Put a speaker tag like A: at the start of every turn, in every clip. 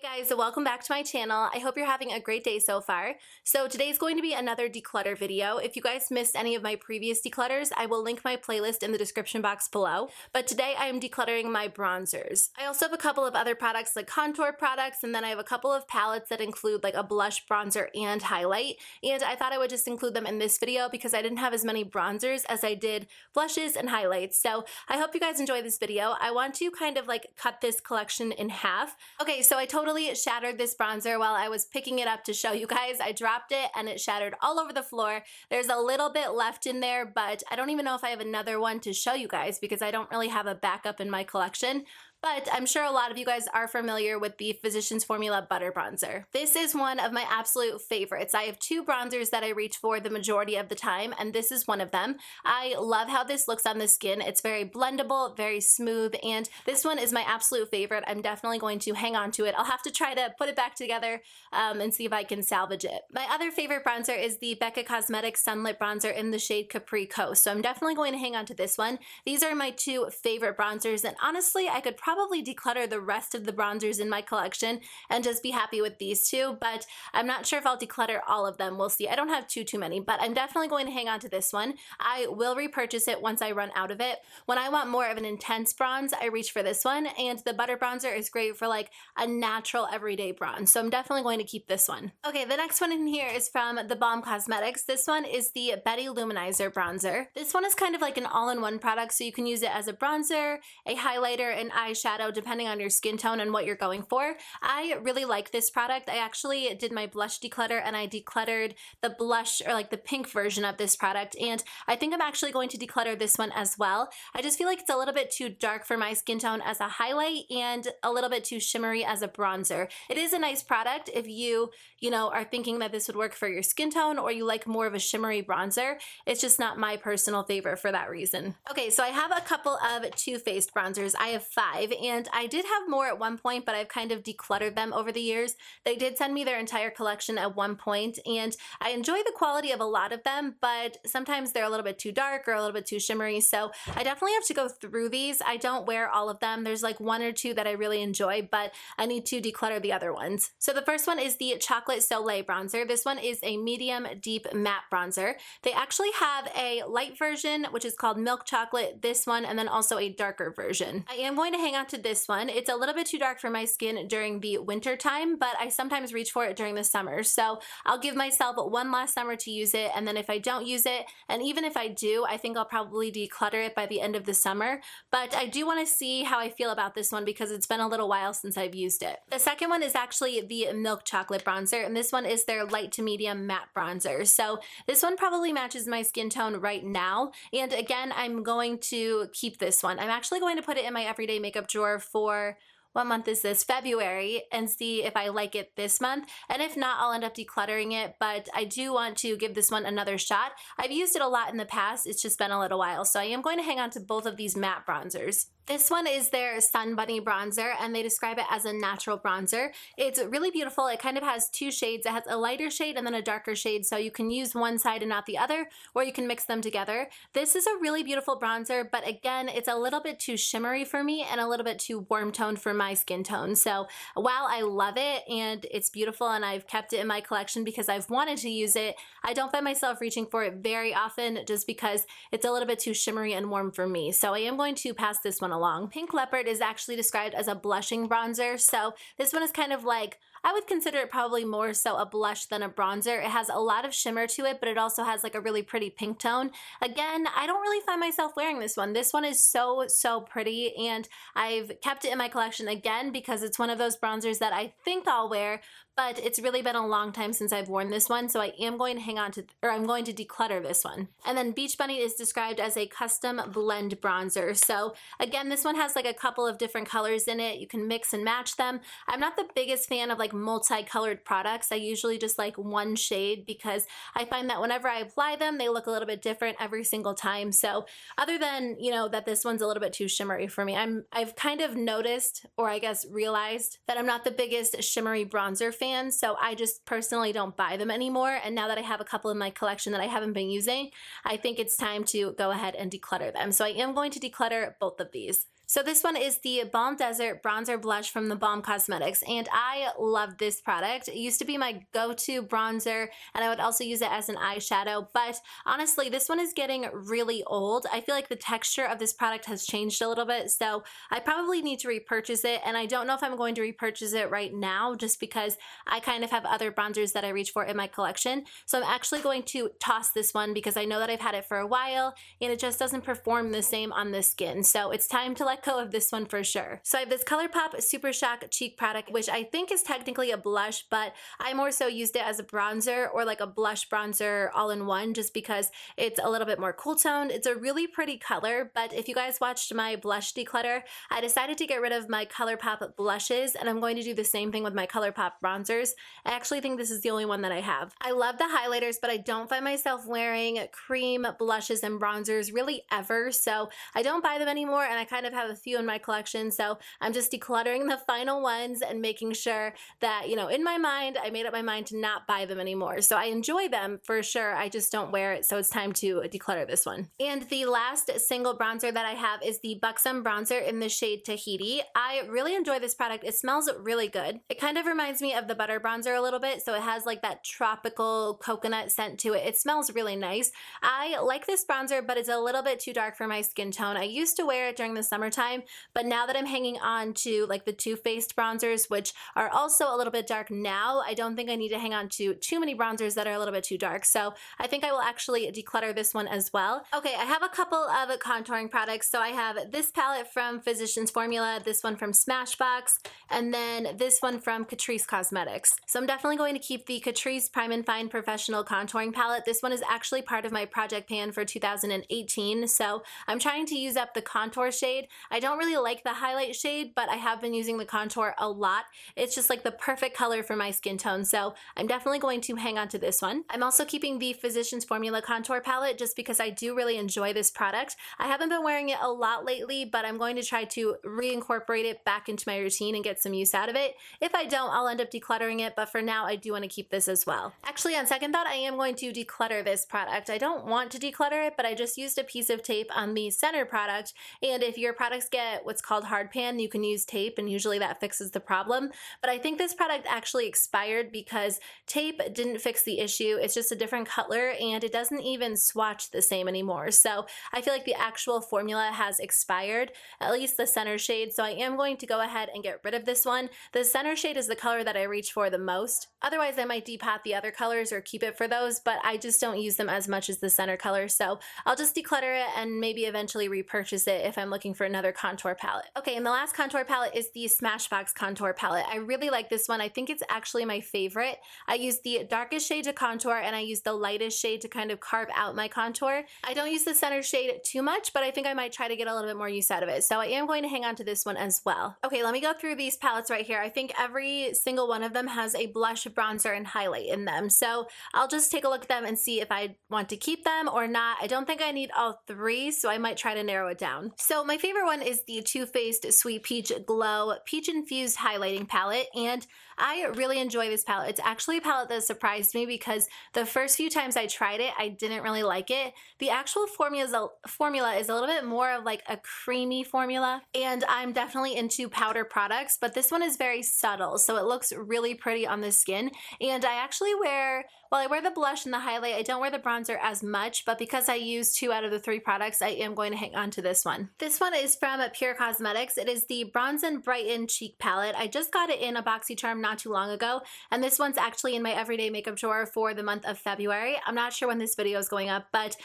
A: Hey guys, welcome back to my channel. I hope you're having a great day so far. So today's going to be another declutter video. If you guys missed any of my previous declutters, I will link my playlist in the description box below. But today I am decluttering my bronzers. I also have a couple of other products like contour products, and then I have a couple of palettes that include like a blush, bronzer, and highlight. And I thought I would just include them in this video because I didn't have as many bronzers as I did blushes and highlights. So I hope you guys enjoy this video. I want to kind of like cut this collection in half. Okay, so I totally shattered this bronzer while I was picking it up to show you guys. I dropped it and it shattered all over the floor. There's a little bit left in there, but I don't even know if I have another one to show you guys because I don't really have a backup in my collection. But I'm sure a lot of you guys are familiar with the Physicians Formula Butter Bronzer. This is one of my absolute favorites. I have two bronzers that I reach for the majority of the time, and this is one of them. I love how this looks on the skin. It's very blendable, very smooth, and this one is my absolute favorite. I'm definitely going to hang on to it. I'll have to try to put it back together and see if I can salvage it. My other favorite bronzer is the Becca Cosmetics Sunlit Bronzer in the shade Capri Coast, so I'm definitely going to hang on to this one. These are my two favorite bronzers, and honestly, I could probably declutter the rest of the bronzers in my collection and just be happy with these two, but I'm not sure if I'll declutter all of them. We'll see. I don't have too many, but I'm definitely going to hang on to this one. I will repurchase it once I run out of it. When I want more of an intense bronze, I reach for this one, and the butter bronzer is great for like a natural everyday bronze, so I'm definitely going to keep this one. Okay, the next one in here is from theBalm Cosmetics. This one is the Betty Lou-Manizer bronzer. This one is kind of like an all-in-one product, so you can use it as a bronzer, a highlighter, and eyeshadow depending on your skin tone and what you're going for. I really like this product. I actually did my blush declutter and I decluttered the blush or like the pink version of this product, and I think I'm actually going to declutter this one as well. I just feel like it's a little bit too dark for my skin tone as a highlight and a little bit too shimmery as a bronzer. It is a nice product if you are thinking that this would work for your skin tone or you like more of a shimmery bronzer. It's just not my personal favorite for that reason. Okay, so I have a couple of Too Faced bronzers. I have 5, and I did have more at one point, but I've kind of decluttered them over the years. They did send me their entire collection at one point, and I enjoy the quality of a lot of them, but sometimes they're a little bit too dark or a little bit too shimmery, so I definitely have to go through these. I don't wear all of them. There's like 1 or 2 that I really enjoy, but I need to declutter the other ones. So the first one is the Chocolate Soleil bronzer. This one is a medium deep matte bronzer. They actually have a light version, which is called Milk Chocolate, this one, and then also a darker version. I am going to hang on to this one. It's a little bit too dark for my skin during the winter time, but I sometimes reach for it during the summer. So I'll give myself one last summer to use it, and then if I don't use it, and even if I do, I think I'll probably declutter it by the end of the summer. But I do want to see how I feel about this one because it's been a little while since I've used it. The second one is actually the Milk Chocolate bronzer, and this one is their light to medium matte bronzer. So this one probably matches my skin tone right now, and again, I'm going to keep this one. I'm actually going to put it in my everyday makeup drawer for, what month is this? February, and see if I like it this month. And if not, I'll end up decluttering it, but I do want to give this one another shot. I've used it a lot in the past. It's just been a little while, so I am going to hang on to both of these matte bronzers. This one is their Sun Bunny bronzer, and they describe it as a natural bronzer. It's really beautiful. It kind of has 2 shades. It has a lighter shade and then a darker shade, so you can use one side and not the other, or you can mix them together. This is a really beautiful bronzer, but again, it's a little bit too shimmery for me and a little bit too warm toned for my skin tone. So while I love it and it's beautiful and I've kept it in my collection because I've wanted to use it, I don't find myself reaching for it very often just because it's a little bit too shimmery and warm for me. So I am going to pass this one along. Pink Leopard is actually described as a blushing bronzer, so this one is kind of like, I would consider it probably more so a blush than a bronzer. It has a lot of shimmer to it, but it also has like a really pretty pink tone. Again, I don't really find myself wearing this one. This one is so pretty, and I've kept it in my collection again because it's one of those bronzers that I think I'll wear, but it's really been a long time since I've worn this one, so I am going to hang on to, or I'm going to declutter this one. And then Beach Bunny is described as a custom blend bronzer. So again, this one has like a couple of different colors in it. You can mix and match them. I'm not the biggest fan of like multicolored products. I usually just like one shade because I find that whenever I apply them, they look a little bit different every single time. So other than, that this one's a little bit too shimmery for me, I've kind of noticed, or I guess realized, that I'm not the biggest shimmery bronzer fan, so I just personally don't buy them anymore. And now that I have a couple in my collection that I haven't been using, I think it's time to go ahead and declutter them. So I am going to declutter both of these. So this one is the Balm Desert Bronzer Blush from the Balm Cosmetics, and I love this product. It used to be my go-to bronzer, and I would also use it as an eyeshadow, but honestly, this one is getting really old. I feel like the texture of this product has changed a little bit, so I probably need to repurchase it, and I don't know if I'm going to repurchase it right now just because I kind of have other bronzers that I reach for in my collection. So I'm actually going to toss this one because I know that I've had it for a while, and it just doesn't perform the same on the skin. So it's time to let go of this one for sure. So I have this ColourPop Super Shock Cheek product, which I think is technically a blush, but I more so used it as a bronzer or like a blush bronzer all in one just because it's a little bit more cool toned. It's a really pretty color, but if you guys watched my blush declutter, I decided to get rid of my ColourPop blushes, and I'm going to do the same thing with my ColourPop bronzers. I actually think this is the only one that I have. I love the highlighters, but I don't find myself wearing cream blushes and bronzers really ever, so I don't buy them anymore, and I kind of have a few in my collection, so I'm just decluttering the final ones and making sure that, you know, in my mind, I made up my mind to not buy them anymore. So I enjoy them for sure, I just don't wear it, so it's time to declutter this one. And the last single bronzer that I have is the Buxom bronzer in the shade Tahiti. I really enjoy this product. It smells really good. It kind of reminds me of the butter bronzer a little bit, so it has like that tropical coconut scent to it. It smells really nice. I like this bronzer, but it's a little bit too dark for my skin tone. I used to wear it during the summertime, but now that I'm hanging on to like the Too Faced bronzers, which are also a little bit dark now, I don't think I need to hang on to too many bronzers that are a little bit too dark. So I think I will actually declutter this one as well. Okay, I have a couple of contouring products. So I have this palette from Physicians Formula, this one from Smashbox, and then this one from Catrice Cosmetics. So I'm definitely going to keep the Catrice Prime and Fine Professional Contouring Palette. This one is actually part of my project pan for 2018, so I'm trying to use up the contour shade. I don't really like the highlight shade, but I have been using the contour a lot. It's just like the perfect color for my skin tone, so I'm definitely going to hang on to this one. I'm also keeping the Physicians Formula Contour Palette just because I do really enjoy this product. I haven't been wearing it a lot lately, but I'm going to try to reincorporate it back into my routine and get some use out of it. If I don't, I'll end up decluttering it, but for now, I do want to keep this as well. Actually, on second thought, I am going to declutter this product. I don't want to declutter it, but I just used a piece of tape on the center product, and if your products get what's called hard pan, you can use tape, and usually that fixes the problem. But I think this product actually expired because tape didn't fix the issue. It's just a different color, and it doesn't even swatch the same anymore. So I feel like the actual formula has expired, at least the center shade, so I am going to go ahead and get rid of this one. The center shade is the color that I reach for the most. Otherwise, I might depot the other colors or keep it for those, but I just don't use them as much as the center color, so I'll just declutter it and maybe eventually repurchase it if I'm looking for another contour palette. Okay, and the last contour palette is the Smashbox contour palette. I really like this one. I think it's actually my favorite. I use the darkest shade to contour, and I use the lightest shade to kind of carve out my contour. I don't use the center shade too much, but I think I might try to get a little bit more use out of it, so I am going to hang on to this one as well. Okay, let me go through these palettes right here. I think every single one of them has a blush, bronzer, and highlight in them, so I'll just take a look at them and see if I want to keep them or not. I don't think I need all three, so I might try to narrow it down. So my favorite one is the Too Faced Sweet Peach Glow Peach-Infused Highlighting Palette, and I really enjoy this palette. It's actually a palette that surprised me because the first few times I tried it, I didn't really like it. The actual formula is a little bit more of like a creamy formula, and I'm definitely into powder products, but this one is very subtle, so it looks really pretty on the skin. And I actually wear, well, I wear the blush and the highlight. I don't wear the bronzer as much, but because I use 2 out of the 3 products, I am going to hang on to this one. This one is from Pure Cosmetics. It is the Bronze and Brighten Cheek Palette. I just got it in a BoxyCharm not too long ago, and this one's actually in my everyday makeup drawer for the month of February. I'm not sure when this video is going up, but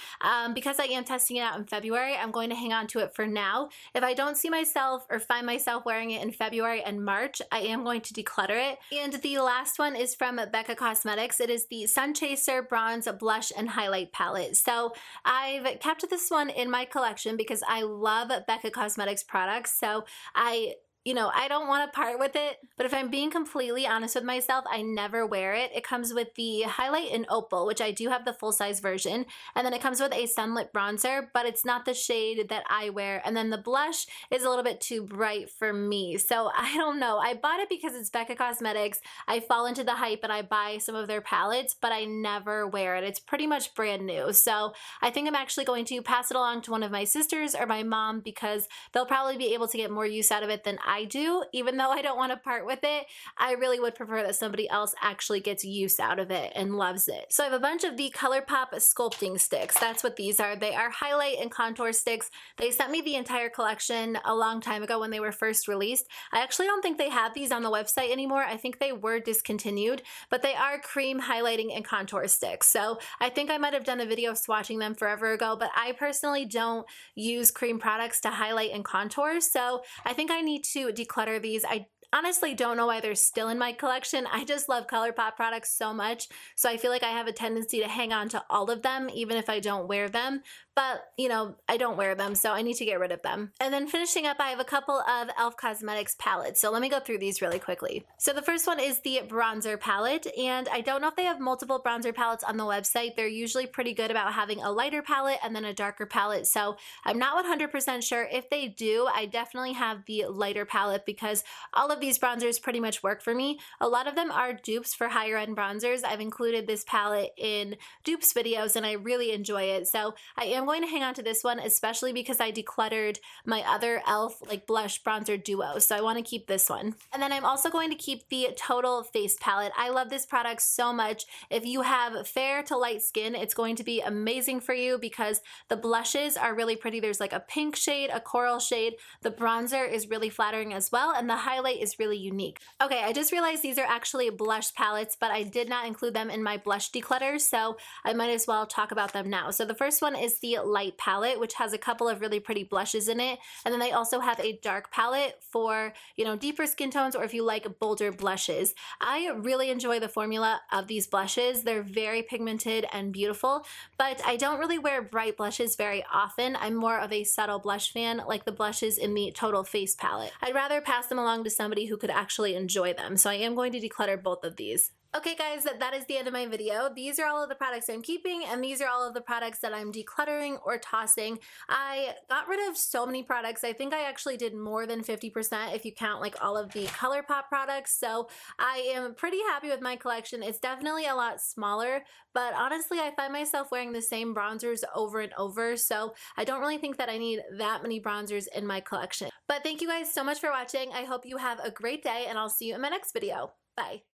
A: because I am testing it out in February, I'm going to hang on to it for now. If I don't see myself or find myself wearing it in February and March, I am going to declutter it. And the last one is from Becca Cosmetics. It is the SUNCHASER Bronze Blush and Highlight Palette. So I've kept this one in my collection because I love Becca Cosmetics products. So I you know, I don't want to part with it, but if I'm being completely honest with myself, I never wear it. It comes with the highlight in Opal, which I do have the full-size version, and then it comes with a Sunlit bronzer, but it's not the shade that I wear, and then the blush is a little bit too bright for me, so I don't know. I bought it because it's Becca Cosmetics. I fall into the hype and I buy some of their palettes, but I never wear it. It's pretty much brand new, so I think I'm actually going to pass it along to one of my sisters or my mom because they'll probably be able to get more use out of it than I do. Even though I don't want to part with it, I really would prefer that somebody else actually gets use out of it and loves it. So I have a bunch of the ColourPop sculpting sticks. That's what these are. They are highlight and contour sticks. They sent me the entire collection a long time ago when they were first released. I actually don't think they have these on the website anymore. I think they were discontinued, but they are cream highlighting and contour sticks. So I think I might have done a video swatching them forever ago, but I personally don't use cream products to highlight and contour, so I think I need to declutter these. I honestly don't know why they're still in my collection. I just love ColourPop products so much, so I feel like I have a tendency to hang on to all of them even if I don't wear them, but you know, I don't wear them, so I need to get rid of them. And then finishing up, I have a couple of e.l.f. Cosmetics palettes, so let me go through these really quickly. So the first one is the bronzer palette, and I don't know if they have multiple bronzer palettes on the website. They're usually pretty good about having a lighter palette and then a darker palette, so I'm not 100% sure. If they do, I definitely have the lighter palette because all of these bronzers pretty much work for me. A lot of them are dupes for higher end bronzers. I've included this palette in dupes videos and I really enjoy it, so I am going to hang on to this one, especially because I decluttered my other e.l.f. like blush bronzer duo, so I want to keep this one. And then I'm also going to keep the Total Face palette. I love this product so much. If you have fair to light skin, it's going to be amazing for you because the blushes are really pretty. There's like a pink shade, a coral shade, the bronzer is really flattering as well, and the highlight is really unique. Okay, I just realized these are actually blush palettes, but I did not include them in my blush declutter, so I might as well talk about them now. So the first one is the light palette, which has a couple of really pretty blushes in it, and then they also have a dark palette for, you know, deeper skin tones or if you like bolder blushes. I really enjoy the formula of these blushes. They're very pigmented and beautiful, but I don't really wear bright blushes very often. I'm more of a subtle blush fan, like the blushes in the Total Face palette. I'd rather pass them along to somebody who could actually enjoy them, so I am going to declutter both of these. Okay guys, that is the end of my video. These are all of the products I'm keeping, and these are all of the products that I'm decluttering or tossing. I got rid of so many products. I think I actually did more than 50% if you count like all of the ColourPop products, so I am pretty happy with my collection. It's definitely a lot smaller, but honestly I find myself wearing the same bronzers over and over, so I don't really think that I need that many bronzers in my collection. But thank you guys so much for watching. I hope you have a great day, and I'll see you in my next video. Bye.